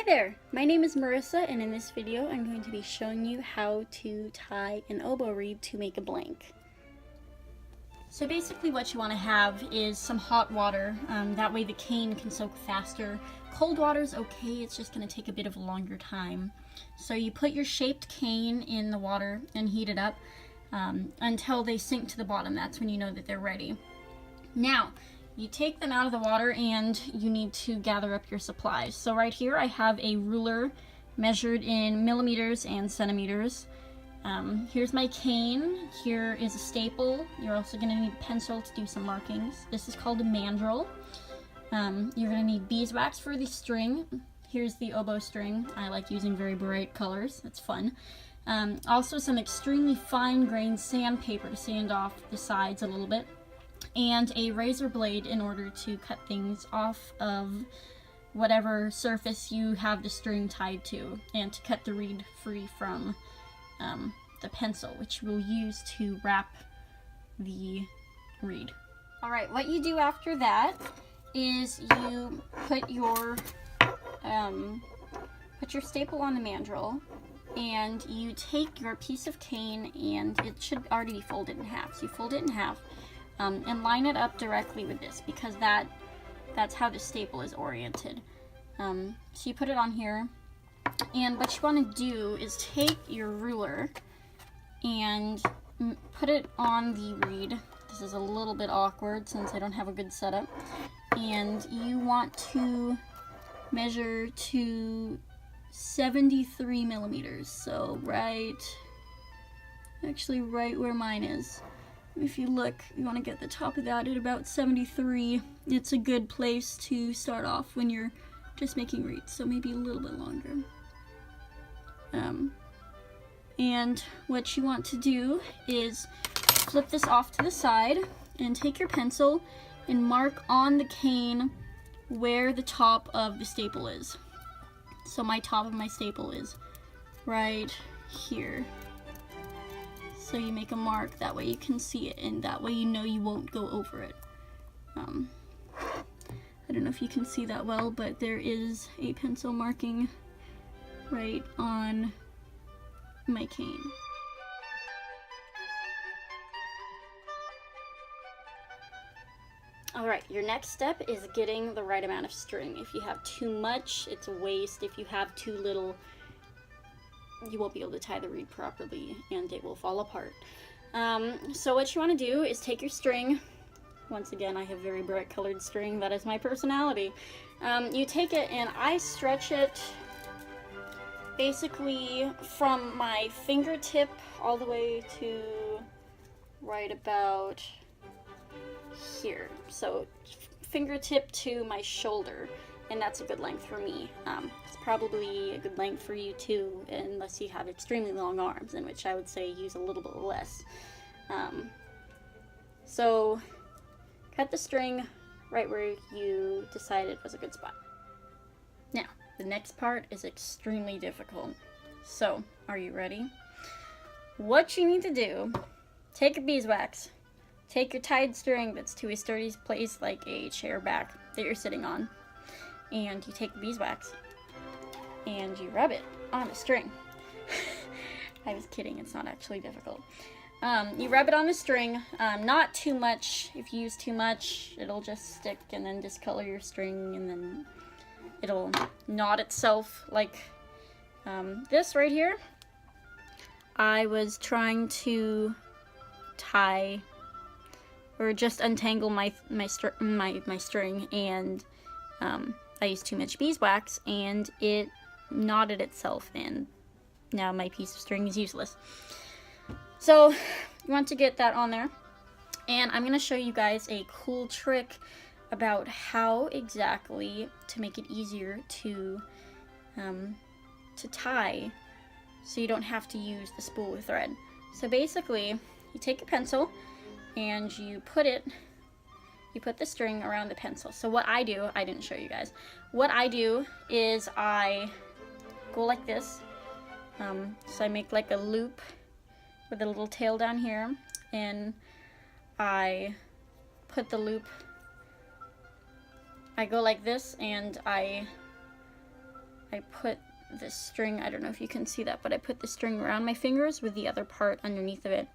Hi there, my name is Marissa, and in this video I'm going to be showing you how to tie an oboe reed to make a blank. So basically what you want to have is some hot water, that way the cane can soak faster. Cold water is okay, it's just going to take a bit of a longer time. So you put your shaped cane in the water and heat it up until they sink to the bottom. That's when you know that they're ready. Now, you take them out of the water and you need to gather up your supplies. So right here I have a ruler measured in millimeters and centimeters. Here's my cane. Here is a staple. You're also going to need a pencil to do some markings. This is called a mandrel. You're going to need beeswax for the string. Here's the oboe string. I like using very bright colors. It's fun. Also some extremely fine-grained sandpaper to sand off the sides a little bit, and a razor blade in order to cut things off of whatever surface you have the string tied to, and to cut the reed free from the pencil, which we'll use to wrap the reed. Alright, what you do after that is you put your staple on the mandrel, and you take your piece of cane, and it should already be folded in half. So you fold it in half, and line it up directly with this, because that's how the staple is oriented. So you put it on here, and what you want to do is take your ruler and put it on the reed. This is a little bit awkward since I don't have a good setup. And you want to measure to 73 millimeters. So right where mine is. If you look, you want to get the top of that at about 73. It's a good place to start off when you're just making reeds, so maybe a little bit longer. And what you want to do is flip this off to the side and take your pencil and mark on the cane where the top of the staple is. So my top of my staple is right here. So you make a mark, that way you can see it, and that way you know you won't go over it. I don't know if you can see that well, but there is a pencil marking right on my cane. Alright, your next step is getting the right amount of string. If you have too much, it's a waste. If you have too little, you won't be able to tie the reed properly and it will fall apart. So what you want to do is take your string. Once again, I have very bright colored string. That is my personality. You take it, and I stretch it basically from my fingertip all the way to right about here. So fingertip to my shoulder, and that's a good length for me. It's probably a good length for you too, unless you have extremely long arms, in which I would say use a little bit less. So cut the string right where you decided was a good spot. Now, the next part is extremely difficult. So, are you ready? What you need to do, take a beeswax, take your tied string that's to a sturdy place like a chair back that you're sitting on, and you take the beeswax and you rub it on the string. I was kidding, it's not actually difficult. You rub it on the string, not too much. If you use too much, it'll just stick and then discolor your string, and then it'll knot itself like this right here. I was trying to tie or just untangle my string, and I used too much beeswax and it knotted itself, and now my piece of string is useless. So you want to get that on there, and I'm going to show you guys a cool trick about how exactly to make it easier to tie, so you don't have to use the spool or thread. So basically, you take your pencil and you put the string around the pencil. So what I do, I didn't show you guys. What I do is I go like this. So I make like a loop with a little tail down here, and I put the loop, I go like this, and I I put this string, I don't know if you can see that, but I put the string around my fingers with the other part underneath of it.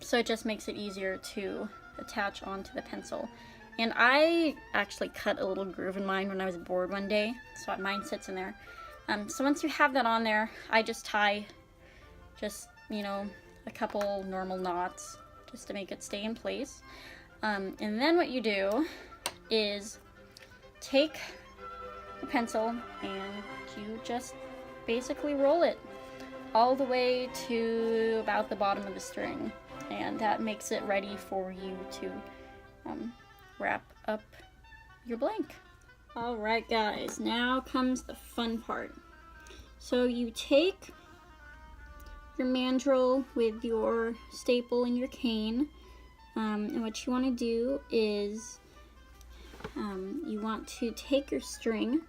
So it just makes it easier to attach onto the pencil. And I actually cut a little groove in mine when I was bored one day, so mine sits in there. So once you have that on there, I just tie you know, a couple normal knots just to make it stay in place. And then what you do is take the pencil and you just basically roll it all the way to about the bottom of the string, and that makes it ready for you to wrap up your blank. Alright guys, now comes the fun part. So you take your mandrel with your staple and your cane, and what you want to do is you want to take your string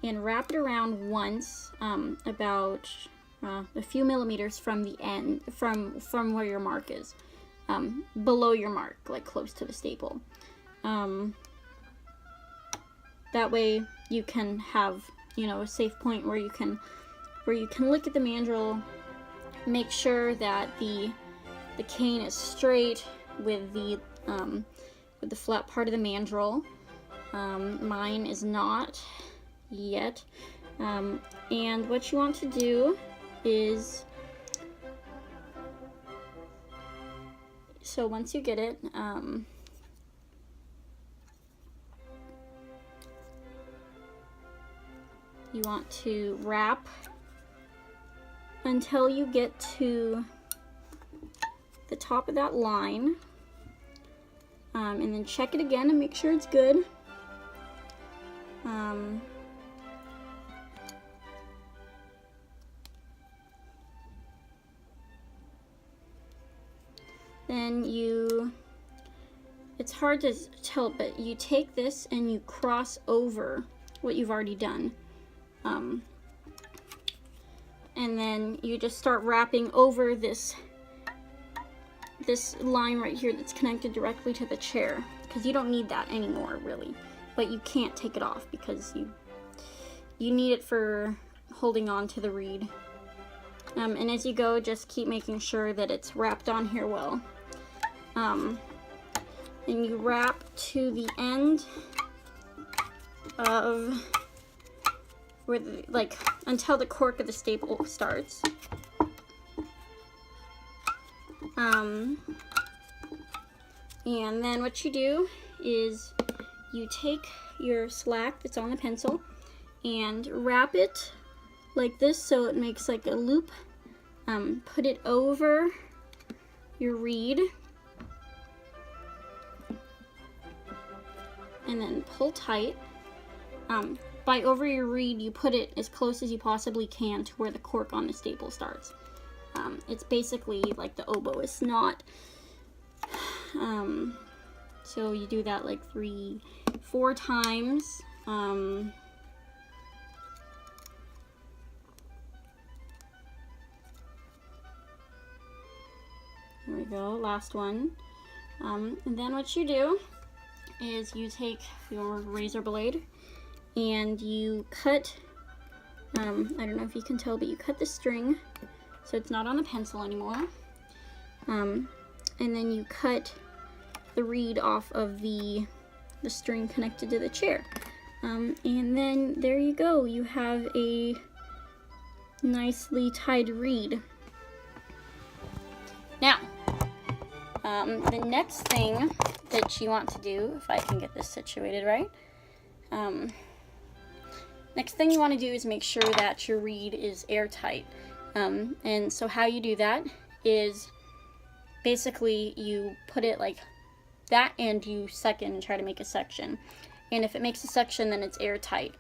and wrap it around once, about a few millimeters from the end, from where your mark is, below your mark, like close to the staple. That way you can have, you know, a safe point where you can look at the mandrel, make sure that the cane is straight with the flat part of the mandrel. Mine is not yet. And what you want to do is, so once you get it, you want to wrap until you get to the top of that line, and then check it again and make sure it's good. Then it's hard to tell, but you take this and you cross over what you've already done. And then you just start wrapping over this line right here that's connected directly to the chair, because you don't need that anymore really, but you can't take it off because you need it for holding on to the reed. And as you go, just keep making sure that it's wrapped on here well. And you wrap to the end of where like until the cork of the staple starts. And then what you do is you take your slack that's on the pencil and wrap it like this so it makes like a loop. Put it over your reed and then pull tight. By over your reed, you put it as close as you possibly can to where the cork on the staple starts. It's basically like the oboe. It's not, so you do that like 3-4 times. There we go, last one. And then what you do is you take your razor blade and you cut, I don't know if you can tell, but you cut the string so it's not on the pencil anymore. And then you cut the reed off of the string connected to the chair. And then there you go, you have a nicely tied reed. Now, the next thing that you want to do, if I can get this situated right, next thing you want to do is make sure that your reed is airtight. And so how you do that is basically you put it like that and you second and try to make a section. And if it makes a section, then it's airtight.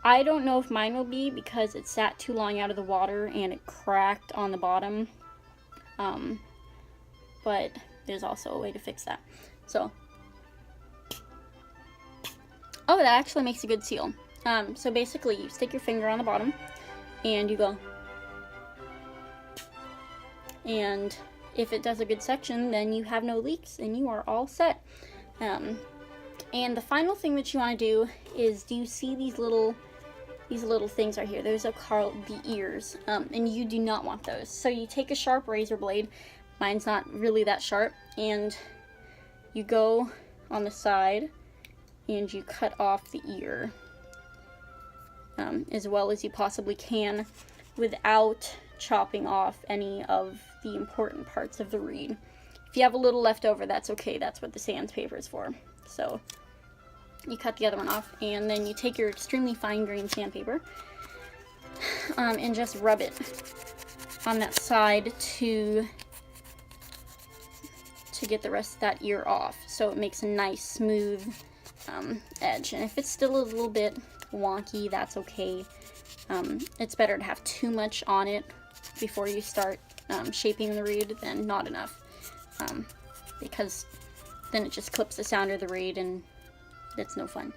I don't know if mine will be because it sat too long out of the water and it cracked on the bottom. But there's also a way to fix that. So, oh, that actually makes a good seal. So basically you stick your finger on the bottom and you go, and if it does a good section, then you have no leaks and you are all set. And the final thing that you want to do is, do you see these little things right here? Those are called the ears, and you do not want those. So you take a sharp razor blade, mine's not really that sharp, and you go on the side and you cut off the ear as well as you possibly can without chopping off any of the important parts of the reed. If you have a little left over, that's okay. That's what the sandpaper is for. So you cut the other one off, and then you take your extremely fine grained sandpaper and just rub it on that side to get the rest of that ear off, so it makes a nice smooth edge. And if it's still a little bit wonky, that's okay. It's better to have too much on it before you start shaping the reed than not enough, because then it just clips the sound of the reed and it's no fun.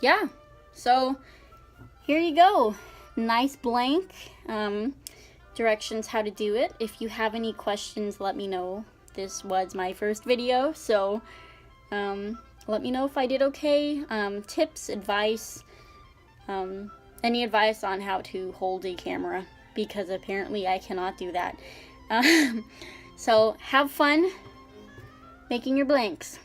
Yeah, so here you go. Nice blank. Directions how to do it. If you have any questions, let me know. This was my first video, so let me know if I did okay. Tips, advice, any advice on how to hold a camera, because apparently I cannot do that. So have fun making your blanks.